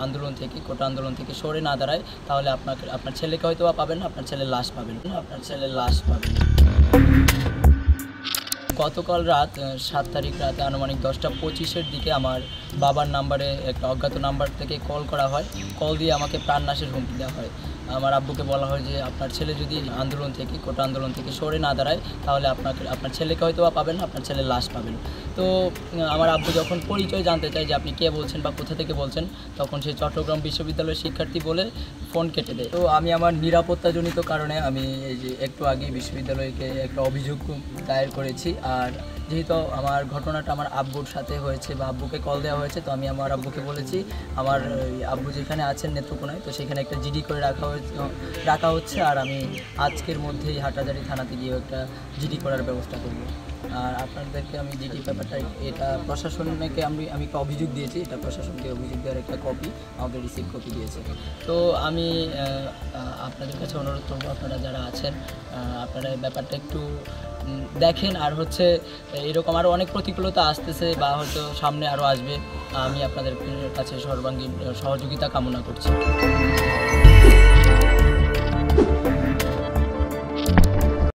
আন্দোলন থেকে কোটা আন্দোলন থেকে সরে না দাঁড়ায় তাহলে আপনার ছেলেকে হয়তো পাবেন না, আপনার ছেলের লাশ পাবেন। গতকাল রাত 7 তারিখ রাতে আনুমানিক 10টা 25-এর দিকে আমার বাবার নাম্বারে একটা অজ্ঞাত নাম্বার থেকে কল করা হয়। কল দিয়ে আমাকে প্রাণনাশের হুমকি দেওয়া হয়। আমার আব্বুকে বলা হয় যে আপনার ছেলে যদি কোটা আন্দোলন থেকে সরে না দাঁড়ায় তাহলে আপনার ছেলেকে হয়তো পাবেন না, আপনার ছেলের লাশ পাবেন। তো আমার আব্বু যখন পরিচয় জানতে চায় যে আপনি কে বলছেন বা কোথা থেকে বলছেন, তখন সে চট্টগ্রাম বিশ্ববিদ্যালয়ের শিক্ষার্থী বলে ফোন কেটে দেয়। তো আমি আমার নিরাপত্তাজনিত কারণে আমি এই যে একটু আগে বিশ্ববিদ্যালয়কে একটা অভিযোগ দায়ের করেছি। আর যেহেতু আমার ঘটনাটা আমার আব্বুর সাথে হয়েছে বা আব্বুকে কল দেওয়া হয়েছে, তো আমি আমার আব্বুকে বলেছি আমার আব্বু যেখানে আছেন নেত্রকোনায়, তো সেখানে একটা জিডি করে রাখা হচ্ছে। আর আমি আজকের মধ্যেই হাটাজারি থানাতে গিয়ে একটা জিডি করার ব্যবস্থা করব। আর আপনাদেরকে আমি জিডি ব্যাপারটা এটা প্রশাসনকে আমি একটা অভিযোগ দিয়েছি, এটা প্রশাসনকে অভিযোগ দেওয়ার একটা কপি আমাকে রিসিভ কপি দিয়েছে। তো আমি আপনাদের কাছে অনুরোধ করবো, আপনারা যারা আছেন আপনারা এই ব্যাপারটা একটু দেখেন। আর হচ্ছে এরকম আরও অনেক প্রতিকূলতা আসতেছে বা হয়তো সামনে আরও আসবে, আমি আপনাদের কাছে সর্বাঙ্গীন সহযোগিতা কামনা করছি।